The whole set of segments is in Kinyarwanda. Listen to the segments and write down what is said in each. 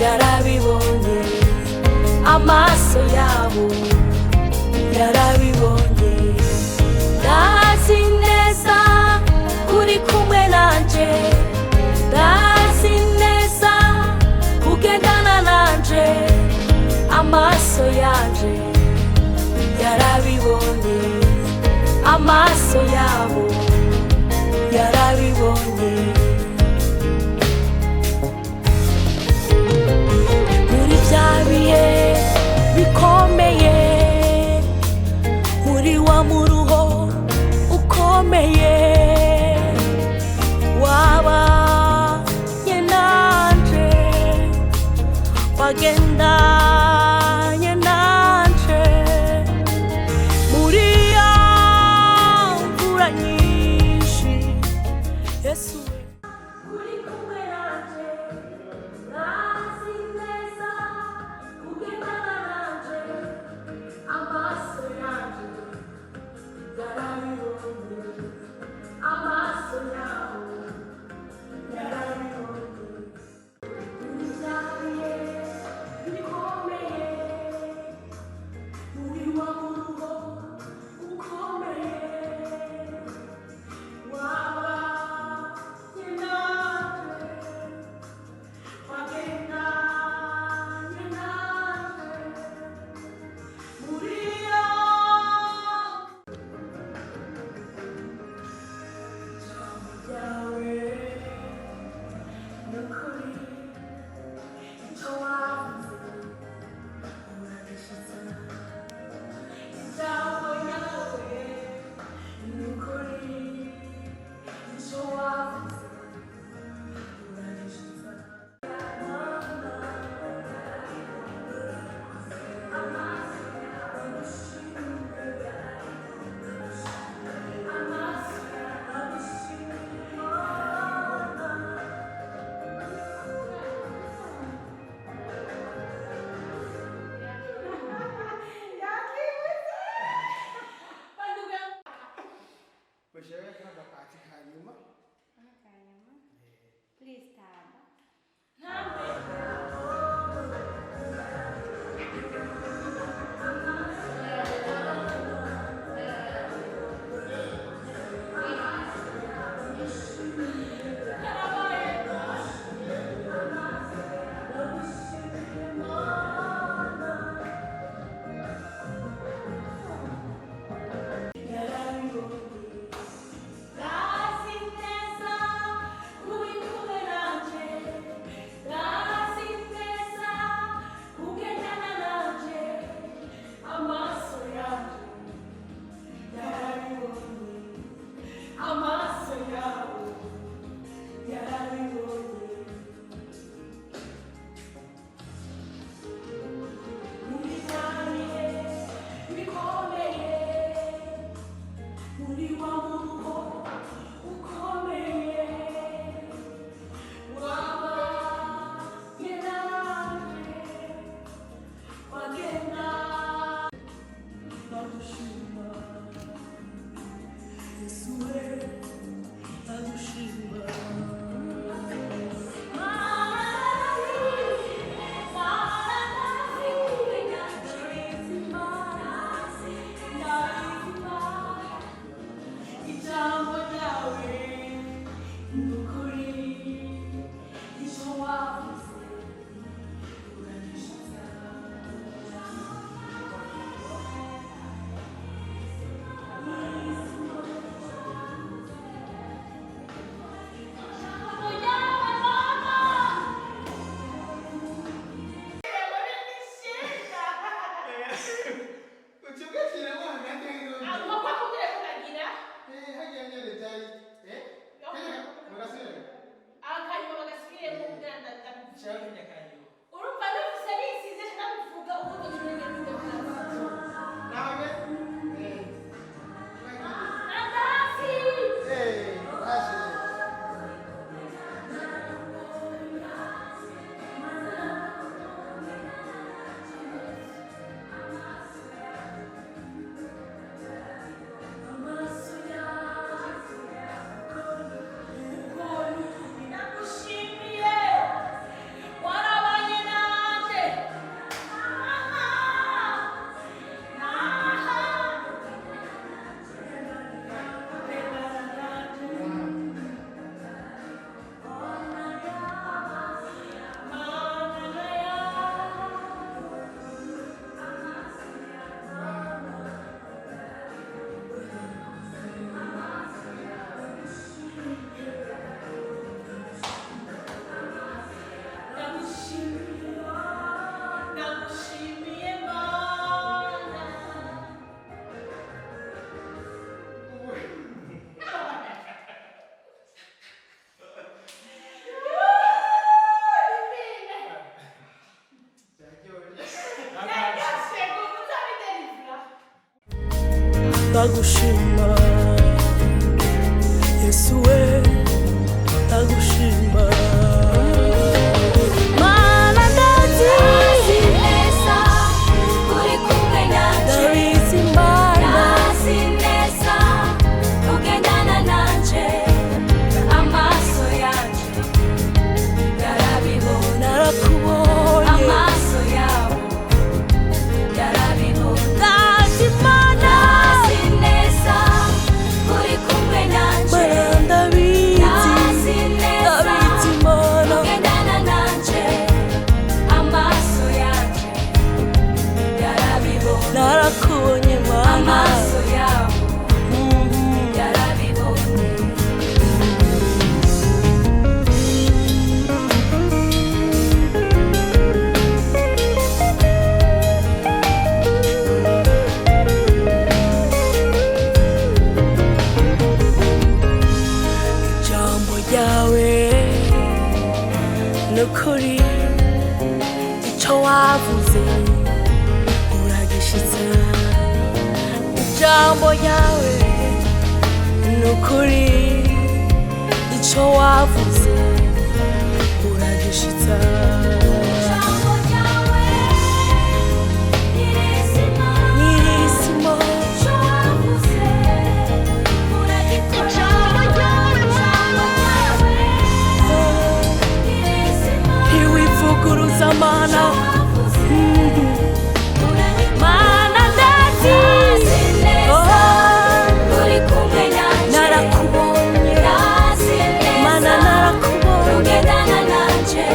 yarabibonye, amaso yabo yarabibonye. Ndazi neza uri kumwe nanje, ndazi neza kugendana nanje, amaso yanje yarabibonye, amaso yabo yarabibonye. Muri bya bihe bikomeye, muri wa muruho ukomeye, wabanye nanje, wagendanye nanje, muri ya mvura nyinshi, Yesu uri kumwe nanje, ndazi neza kugendana nanje, amaso yanje yarabibonye, amaso yabo yarabibonye. Muri bya bihe bikomeye, muri wa muruho ukomeye, wabanye nanje, wagendanye nanje, muri ya jambo ryawe n'ukuri, icyo wavuze uragishitsa. Ijambo ryawe n'ukuri, icyo wavuze uragishitsa. Please stand. Ndazi neza uri kumwe nanje, ndazi neza kugendana nanje, amaso yanje yarabibonye, amaso yabo yarabibonye. Muri bya bihe bikomeye, muri wa muruho ukomeye, wabanye nanje, wagenda ndagushima, Yesu we ndagushima. Ijambo ryawe n'ukuri, icyo wavuze uragishitsa. Urumva nafise nisize nabivuga uko ngiye ndagushima Yesu we ndagushima Mana ndazi neza uri kumwe nanje ndabizi Mana ndazi neza ugendana nanje amaso yanje yarabibona narakubonye amaso yawe yarabibona ndazi Mana ndazi neza uri kumwe nanje Mana ndabizi ndazi neza ndabizi Mana ugendana nanje amaso yanje yarabibona narakubonye Mana amaso yawe yarabibona ijambo ryawe nukuri icyo wavuze uragishitsa ijambo ryawe nukuri icyo wavuze uragishitsa ijambo ryawe nirizima nyirisimo icyo wavuze uragikora ijambo ryawe nirizima ntiwivuguruza Mana wavuze uragikora Mana ndazi ndazi neza uri kumwe nanje narakubonye ndazi neza Mana narakubonye ugendana nanje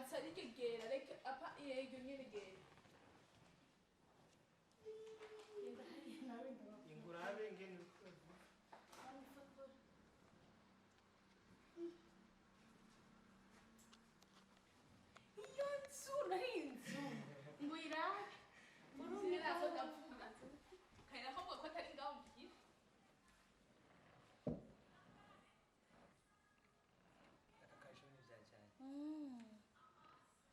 Atsarike gera reka apa yego nyine gera. ingurabe ngene Iyo nzu naho inzu ngo irabe urumva nazo ndapfunda kandi nako ko atari ngaho mbigira akakasho neza cyane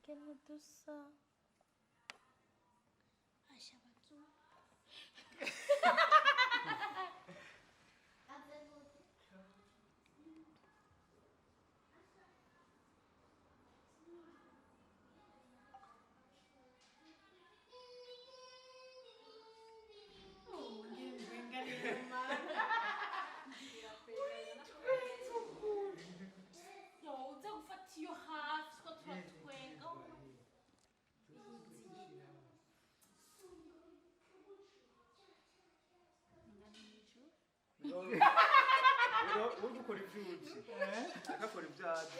Quero dusa. Ashabatsu. Yo uza gufata iyo hafi ko turatwenga ujya ukora ibyuki agakora ibyazi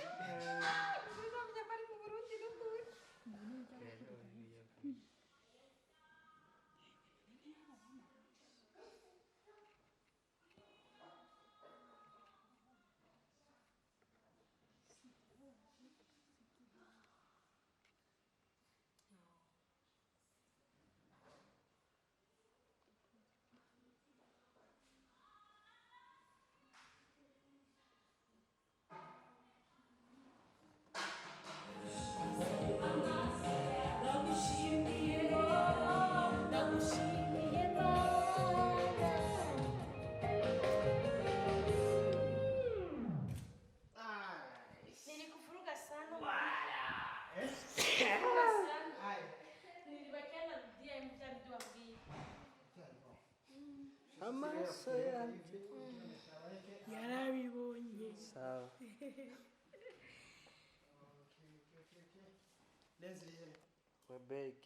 Nilikufuruga sana. nilibakana rudia mja mjua mbili amaso yanjye Yarabibonye. sawa Leslie Quebec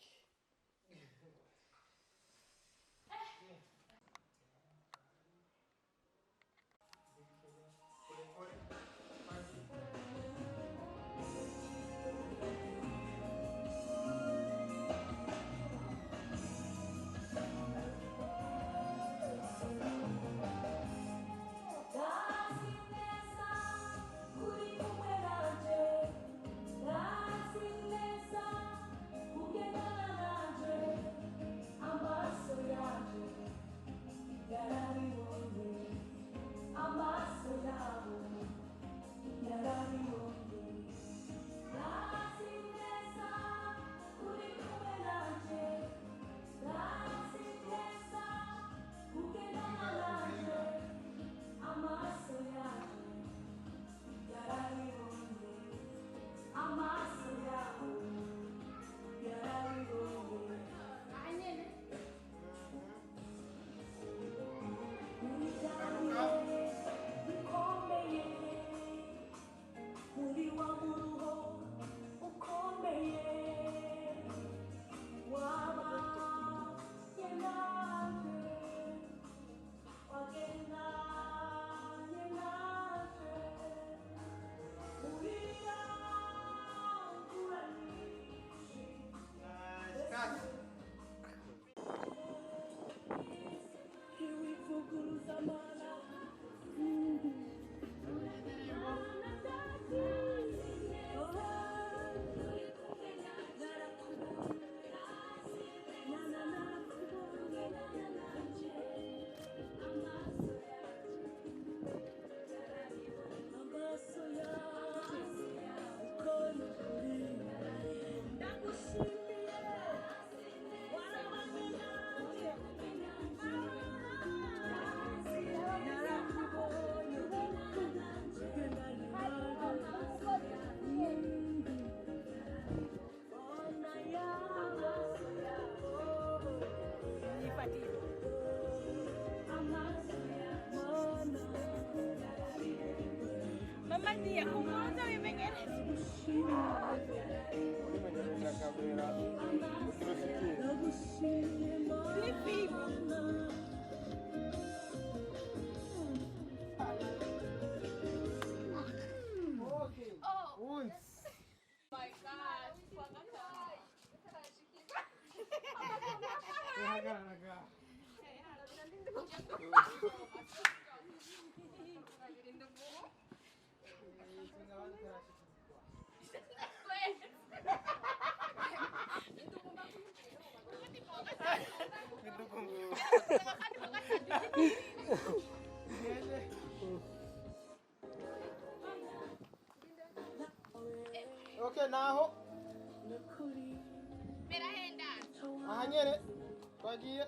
Mama dia kumonza wimengere. ulimenyeresha kamera usikie Lipi. uns my god dukumva. Okay, naho. Berahenda. Aha nyene. Twagiye.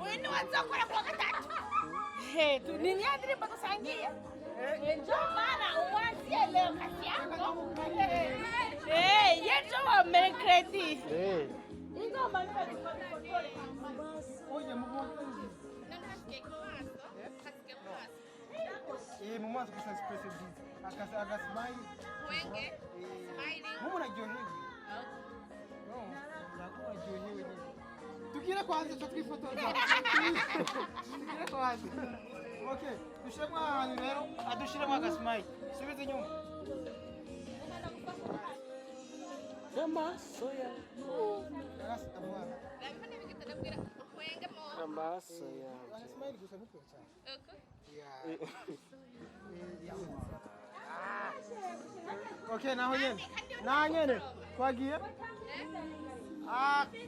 Wini wazokora kwa gatatu. He, tu nini ndirimbo dusangiye? Njo mana umwanzie leo kasi yako. Yejo wa mercredi. Ingo malipa ni kontrole. Oye, mugongo. Mama sasa expressive hizi. Akasimai. Wenge. Smiling. Mumu unajiohewe. No, unakuwa unajiohewe nini? Tukira kwanza twifotoza. Tukira kwanza. Okay, dushiremo ahantu rero adushiremo akasimai. Subiza inyuma. Amaso ya. Ndabona bigitadabwira wenge mo. Amaso ya. Akasimai gusa mutwe cyane. Okay, naho nyene. Na nyene. Twagiye. Action.